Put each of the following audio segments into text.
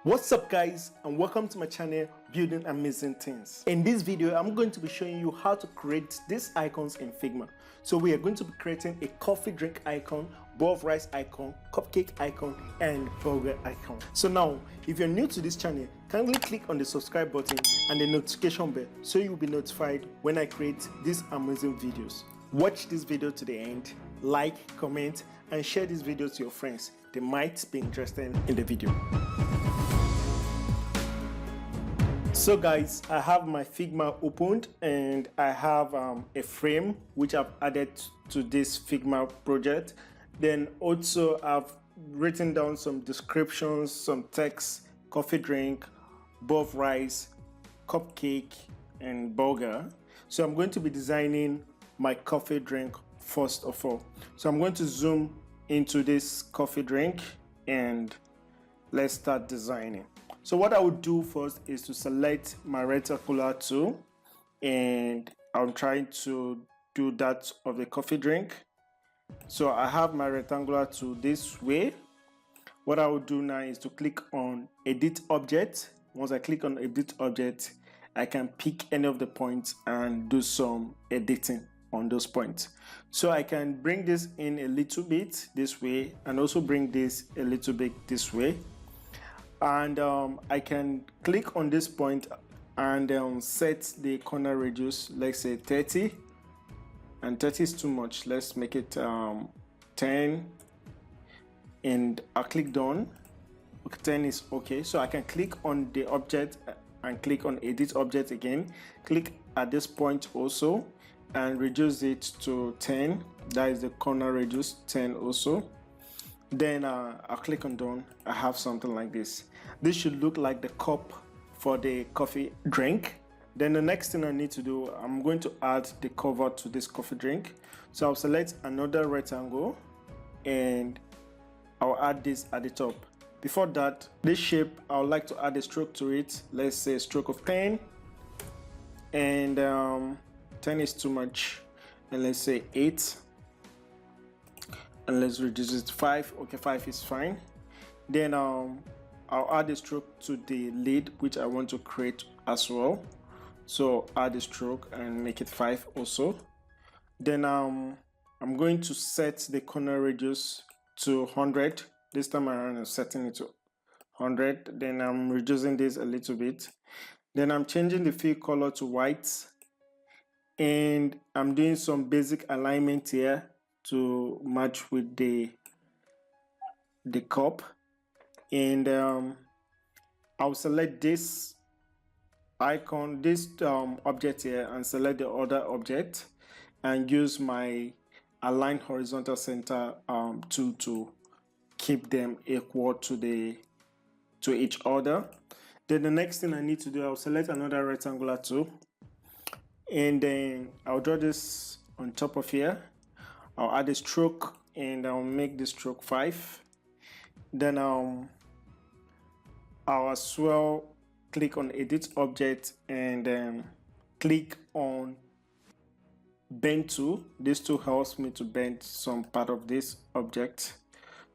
What's up guys, and welcome to my channel Building Amazing Things. In this video I'm going to be showing you how to create these icons in Figma. So we are going to be creating a coffee drink icon, bowl of rice icon, cupcake icon, and burger icon. So now if you're new to this channel, kindly click on the subscribe button and the notification bell so you'll be notified when I create these amazing videos. Watch this video to the end, like, comment, and share this video to your friends. They might be interested in the video. So guys, I have my Figma opened and I have a frame which I've added to this Figma project. Then also I've written down some descriptions, some text, coffee drink, bowl of rice, cupcake, and burger. So I'm going to be designing my coffee drink first of all. So I'm going to zoom into this coffee drink and let's start designing. So what I would do first is to select my rectangular tool, and I'm trying to do that of the coffee drink. So I have my rectangular tool this way. What I will do now is to click on edit object. Once I click on edit object, I can pick any of the points and do some editing on those points. So I can bring this in a little bit this way and also bring this a little bit this way. And I can click on this point and set the corner radius, let's say 30, and 30 is too much. Let's make it 10, and I'll click done. Okay, 10 is okay. So I can click on the object and click on edit object again, click at this point also and reduce it to 10. That is the corner radius, 10 also. Then I'll click on done. I have something like this. This should look like the cup for the coffee drink. Then the next thing I need to do, I'm going to add the cover to this coffee drink. So I'll select another rectangle and I'll add this at the top. Before that, this shape, I would like to add a stroke to it. Let's say a stroke of 10, and 10 is too much, and let's say 8. And let's reduce it to 5. Okay, 5 is fine. Then I'll add a stroke to the lid which I want to create as well. So add a stroke and make it 5 also. Then I'm going to set the corner radius to 100. This time around I'm setting it to 100. Then I'm reducing this a little bit. Then I'm changing the fill color to white, and I'm doing some basic alignment here to match with the cup. And I'll select this icon, this object here, and select the other object and use my align horizontal center tool to keep them equal to each other. Then the next thing I need to do, I'll select another rectangular tool, and then I'll draw this on top of here. I'll add a stroke and I'll make the stroke 5. Then I'll as well click on edit object and click on bend tool. This tool helps me to bend some part of this object.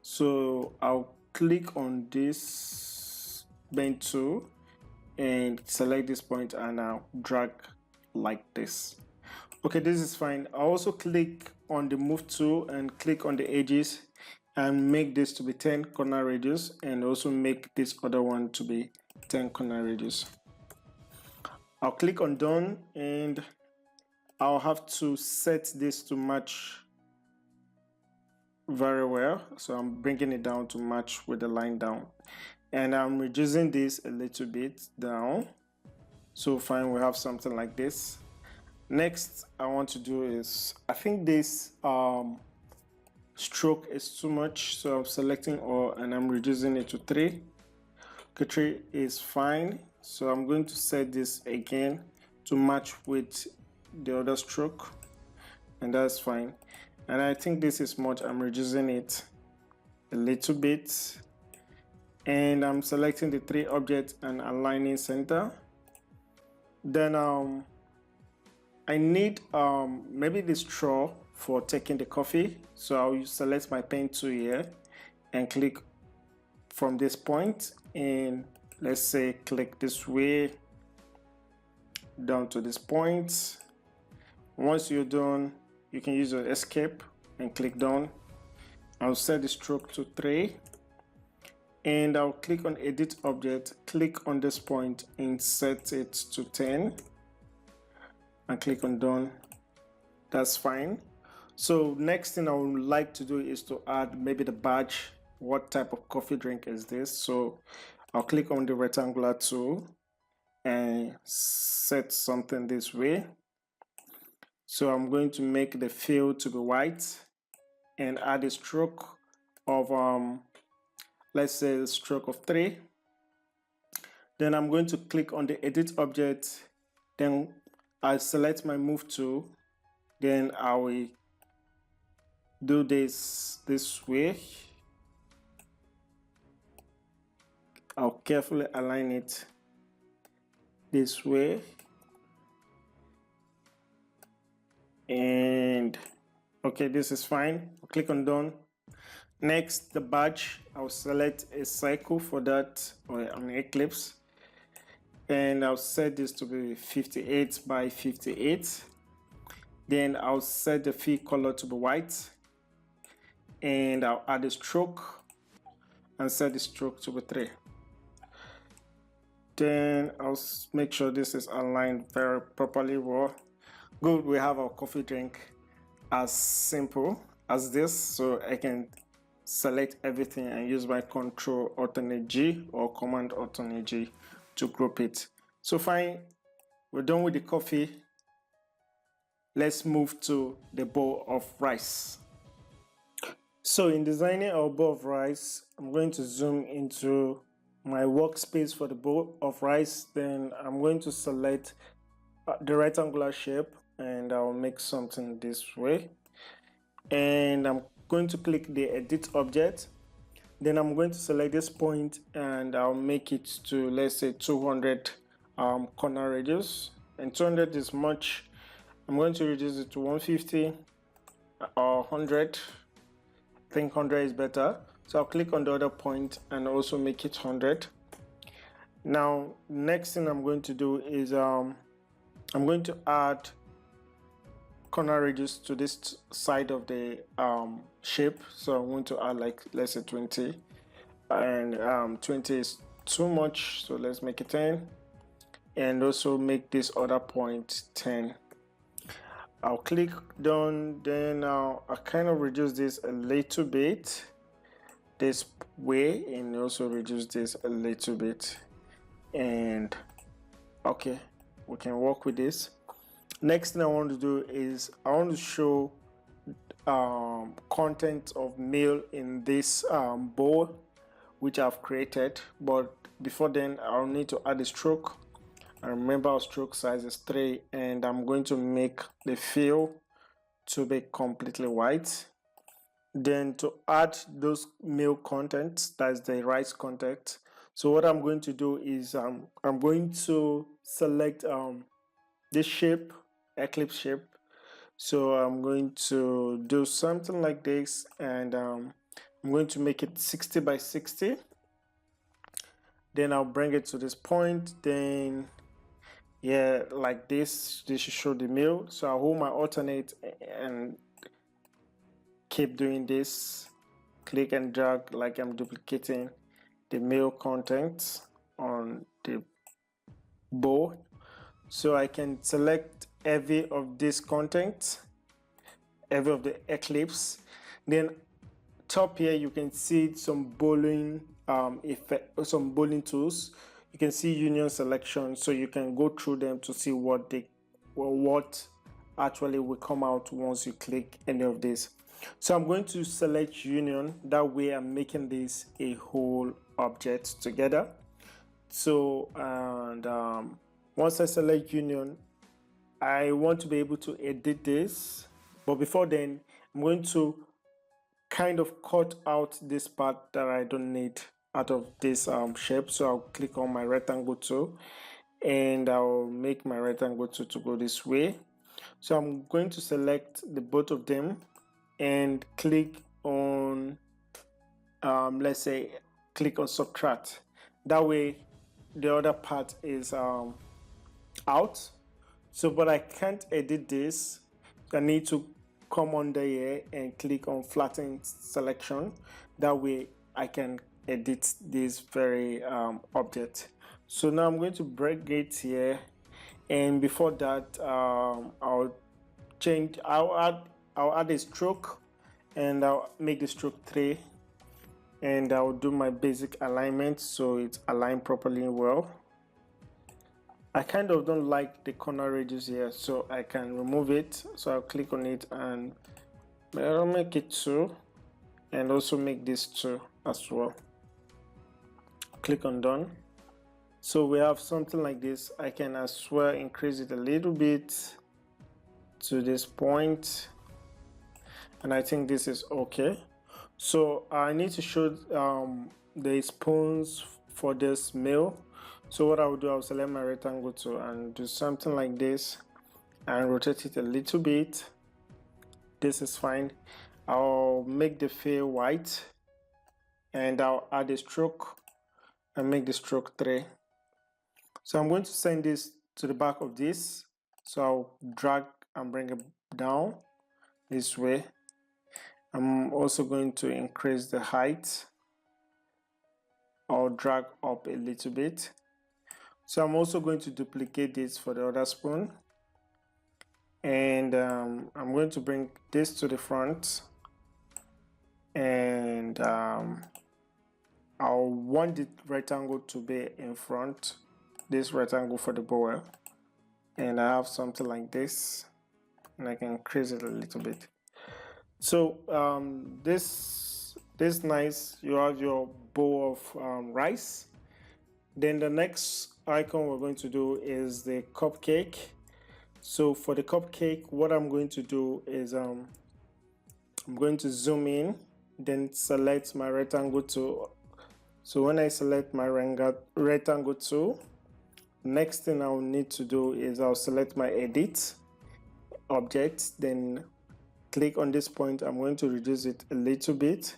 So I'll click on this bend tool and select this point and I'll drag like this. Okay, this is fine. I'll also click on the move tool and click on the edges and make this to be 10 corner radius, and also make this other one to be 10 corner radius. I'll click on done, and I'll have to set this to match very well. So I'm bringing it down to match with the line down, and I'm reducing this a little bit down. So fine, we have something like this. Next I want to do is, I think this stroke is too much, so I'm selecting all and I'm reducing it to 3. Okay, 3 is fine. So I'm going to set this again to match with the other stroke, and that's fine. And I think this is much. I'm reducing it a little bit, and I'm selecting the 3 objects and aligning center. Then I need maybe the straw for taking the coffee. So I'll select my pen tool here and click from this point and let's say click this way down to this point. Once you're done, you can use your escape and click done. I'll set the stroke to 3 and I'll click on edit object, click on this point and set it to 10 and click on done. That's fine. So next thing I would like to do is to add maybe the badge. What type of coffee drink is this? So I'll click on the rectangular tool and set something this way. So I'm going to make the fill to be white and add a stroke of let's say a stroke of 3. Then I'm going to click on the edit object, then I'll select my move tool, then I will do this way. I'll carefully align it this way and okay, this is fine. I'll click on done. Next, the badge, I'll select a cycle for that, or an eclipse, and I'll set this to be 58 by 58. Then I'll set the fill color to be white and I'll add a stroke and set the stroke to be 3. Then I'll make sure this is aligned very properly. Well, good, we have our coffee drink as simple as this, so I can select everything and use my Control Alternate G or Command Alternate G to group it. So fine, we're done with the coffee. Let's move to the bowl of rice. So in designing our bowl of rice, I'm going to zoom into my workspace for the bowl of rice. Then I'm going to select the rectangular shape and I'll make something this way. And I'm going to click the edit object. Then I'm going to select this point and I'll make it to, let's say, 200 corner radius. And 200 is much. I'm going to reduce it to 150 or 100. I think 100 is better. So I'll click on the other point and also make it 100. Now, next thing I'm going to do is I'm going to add corner radius to this side of the shape. So I'm going to add, like, let's say 20, and 20 is too much, so let's make it 10, and also make this other point 10. I'll click done. Then I'll kind of reduce this a little bit this way and also reduce this a little bit, and okay, we can work with this. Next thing I want to do is I want to show content of mail in this bowl which I've created, but before then I'll need to add a stroke. And remember, our stroke size is 3, and I'm going to make the fill to be completely white. Then to add those mail contents, that's the rice content. So what I'm going to do is I'm going to select this shape, eclipse shape. So I'm going to do something like this, and I'm going to make it 60 by 60. Then I'll bring it to this point. Then yeah, like this should show the mail. So I'll hold my alternate and keep doing this, click and drag like I'm duplicating the mail content on the bowl. So I can select every of this content, every of the eclipse. Then top here you can see some bowling effect, some bowling tools. You can see union selection, so you can go through them to see what actually will come out once you click any of this. So I'm going to select union. That way I'm making this a whole object together. So and once I select union, I want to be able to edit this, but before then I'm going to kind of cut out this part that I don't need out of this shape. So I'll click on my rectangle tool and I'll make my rectangle tool to go this way. So I'm going to select the both of them and click on let's say click on subtract. That way the other part is out. So, but I can't edit this. I need to come under here and click on flatten selection. That way I can edit this very object. So now I'm going to break it here, and before that I'll add a stroke, and I'll make the stroke 3, and I'll do my basic alignment so it's aligned properly well. I kind of don't like the corner radius here, so I can remove it. So I'll click on it and I'll make it 2, and also make this 2 as well. Click on done. So we have something like this. I can as well increase it a little bit to this point, and I think this is okay. So I need to show the spoons for this meal. So what I will do, I'll select my rectangle tool and do something like this and rotate it a little bit. This is fine. I'll make the fill white, and I'll add a stroke and make the stroke 3. So I'm going to send this to the back of this. So I'll drag and bring it down this way. I'm also going to increase the height. I'll drag up a little bit. So I'm also going to duplicate this for the other spoon, and I'm going to bring this to the front, and I'll want the rectangle to be in front, this rectangle for the bowl, and I have something like this, and I can increase it a little bit. So this nice, you have your bowl of rice. Then the next icon we're going to do is the cupcake. So for the cupcake, what I'm going to do is I'm going to zoom in, then select my rectangle tool. So when I select my rectangle tool, next thing I'll need to do is I'll select my edit object, then click on this point. I'm going to reduce it a little bit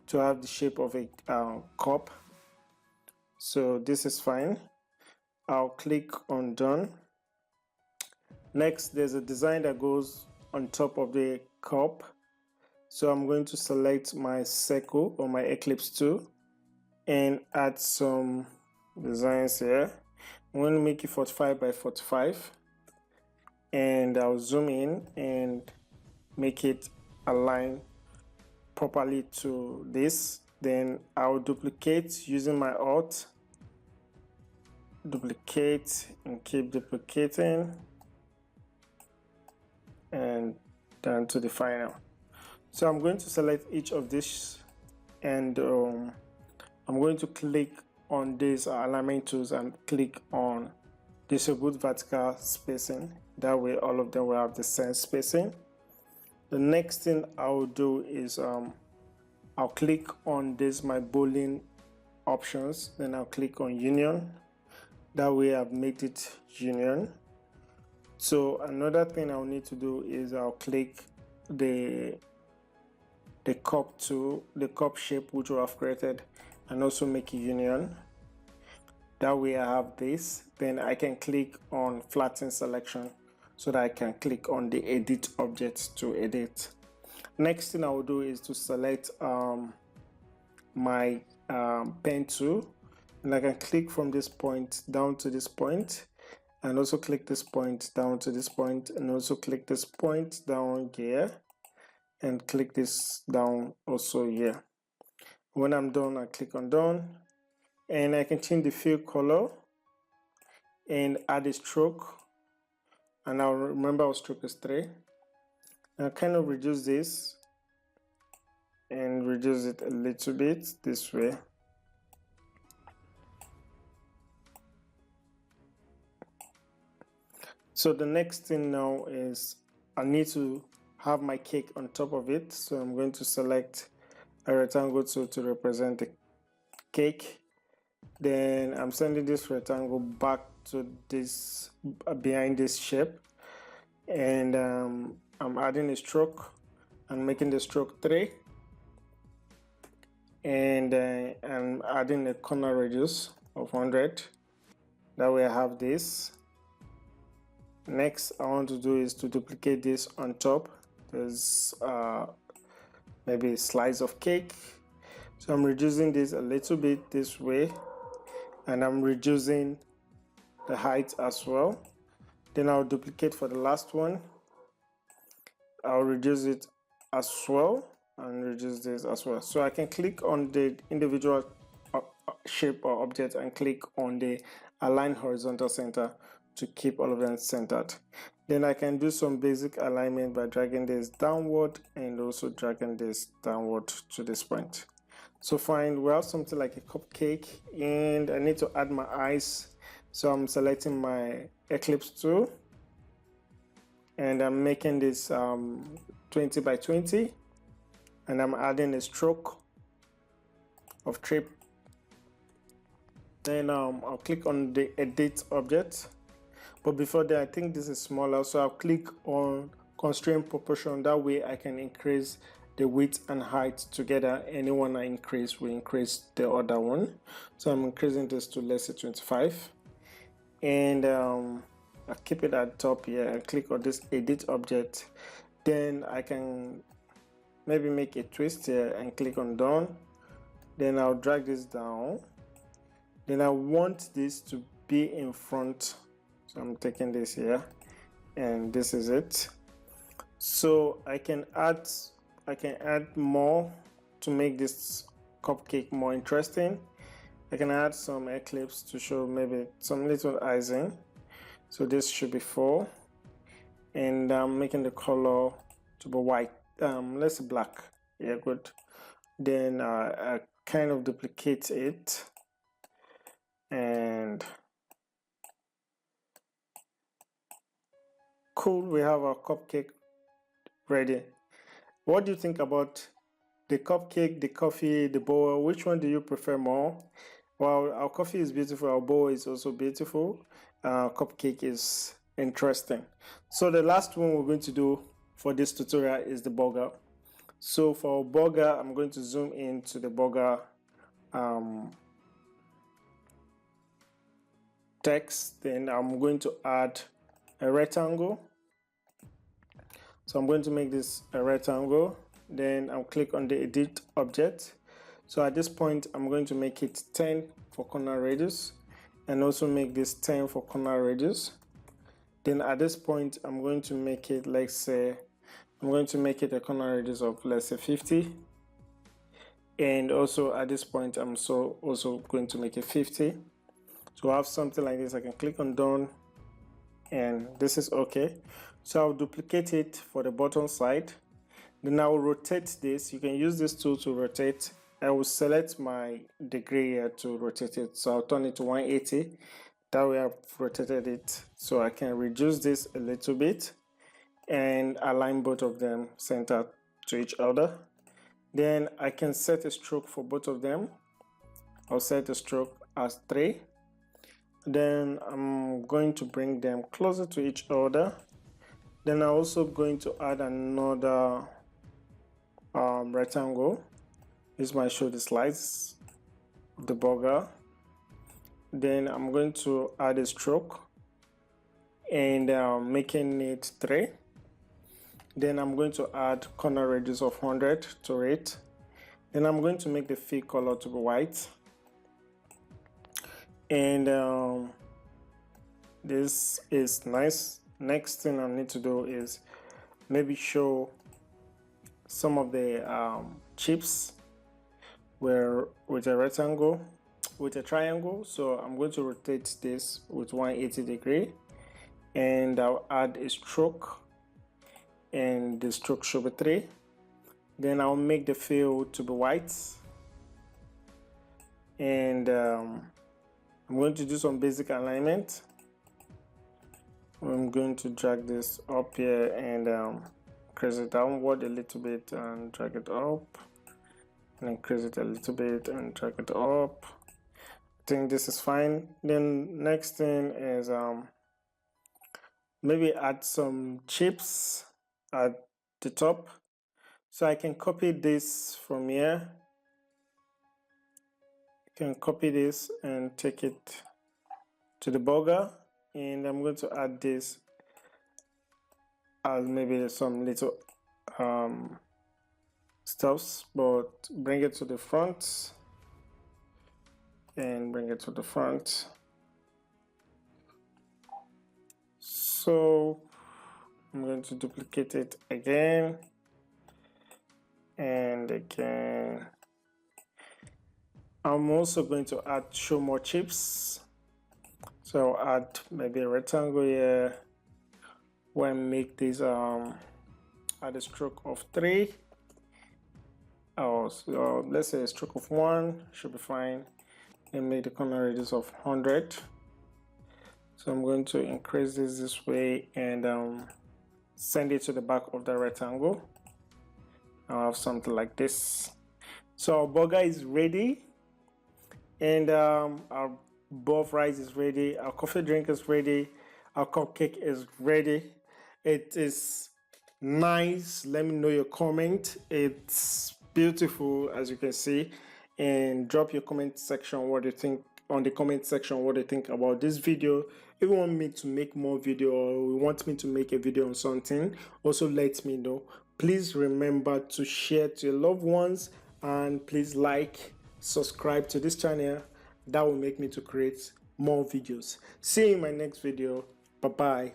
to have the shape of a cup. So this is fine. I'll click on done. Next, there's a design that goes on top of the cup. So I'm going to select my circle or my ellipse tool and add some designs here. I'm going to make it 45 by 45, and I'll zoom in and make it align properly to this. Then I'll duplicate using my Alt, duplicate and keep duplicating, and down to the final. So I'm going to select each of these, and I'm going to click on these alignment tools and click on disable vertical spacing. That way all of them will have the same spacing. The next thing I will do is I'll click on this my bowling options, then I'll click on union. That way I've made it union. So another thing I'll need to do is I'll click the cup tool, the cup shape which we have created, and also make a union. That way I have this. Then I can click on flatten selection so that I can click on the edit object to edit. Next thing I will do is to select my pen tool, and I can click from this point down to this point, and also click this point down to this point, and also click this point down here, and click this down also here. When I'm done, I click on done, and I can change the fill color and add a stroke, and I'll remember our stroke is 3. I'll kind of reduce this and reduce it a little bit this way. So the next thing now is I need to have my cake on top of it. So I'm going to select a rectangle tool to represent the cake. Then I'm sending this rectangle back to this behind this shape, and I'm adding a stroke and making the stroke 3, and I'm adding a corner radius of 100, That way I have this. Next I want to do is to duplicate this on top. There's maybe a slice of cake, so I'm reducing this a little bit this way, and I'm reducing the height as well. Then I'll duplicate for the last one. I'll reduce it as well and reduce this as well. So I can click on the individual shape or object and click on the align horizontal center to keep all of them centered. Then I can do some basic alignment by dragging this downward and also dragging this downward to this point. So fine, we have something like a cupcake, and I need to add my eyes. So I'm selecting my ellipse tool, and I'm making this 20 by 20, and I'm adding a stroke of 3. Then I'll click on the edit object, but before that I think this is smaller, so I'll click on constrain proportion. That way I can increase the width and height together. Any one I increase will increase the other one. So I'm increasing this to, let's say, 25, and I'll keep it at top here and click on this edit object. Then I can maybe make a twist here and click on done. Then I'll drag this down. Then I want this to be in front, so I'm taking this here, and this is it. So I can add more to make this cupcake more interesting. I can add some eclipse to show maybe some little icing. So this should be 4, and I'm making the color to be white, let's say black. Yeah, good. Then I kind of duplicate it, and cool, we have our cupcake ready. What do you think about the cupcake, the coffee, the bowl? Which one do you prefer more? Well, our coffee is beautiful, our bowl is also beautiful, cupcake is interesting. So the last one we're going to do for this tutorial is the burger. So for burger, I'm going to zoom into the burger text. Then I'm going to add a rectangle. So I'm going to make this a rectangle. Then I'll click on the edit object. So at this point, I'm going to make it 10 for corner radius, and also make this 10 for corner radius. Then at this point, I'm going to make it, let's say, I'm going to make it a corner radius of, let's say, 50. And also at this point, I'm also going to make it 50. So I have something like this. I can click on done, and this is okay. So I'll duplicate it for the bottom side. Then I will rotate this. You can use this tool to rotate. I will select my degree here to rotate it. So I'll turn it to 180. That way I've rotated it. So I can reduce this a little bit and align both of them center to each other. Then I can set a stroke for both of them. I'll set a stroke as 3. Then I'm going to bring them closer to each other. Then I'm also going to add another rectangle. This might show the slice of the burger. Then I'm going to add a stroke and making it 3. Then I'm going to add corner radius of 100 to it. Then I'm going to make the fill color to be white. And this is nice. Next thing I need to do is maybe show some of the chips where with a rectangle, with a triangle. So I'm going to rotate this with 180 degree, and I'll add a stroke, and the stroke should be 3. Then I'll make the fill to be white, and I'm going to do some basic alignment. I'm going to drag this up here and increase it downward a little bit and drag it up, and increase it a little bit and drag it up. I think this is fine. Then next thing is maybe add some chips at the top. So I can copy this from here. I can copy this and take it to the burger, and I'm going to add this as maybe some little stuffs, but bring it to the front and bring it to the front. So I'm going to duplicate it again and again. I'm also going to add show more chips. So I'll add maybe a rectangle here. When make this at a stroke of 3. Oh, so let's say a stroke of 1 should be fine, and make the corner radius of 100. So I'm going to increase this way and send it to the back of the rectangle. I'll have something like this. So our burger is ready, and our bowl of rice is ready, our coffee drink is ready, our cupcake is ready. It is nice. Let me know your comment. It's beautiful, as you can see, and drop your comment section what you think on the comment section what you think about this video. If you want me to make more video, or you want me to make a video on something, also let me know. Please remember to share to your loved ones, and please like, subscribe to this channel. That will make me to create more videos. See you in my next video. Bye bye.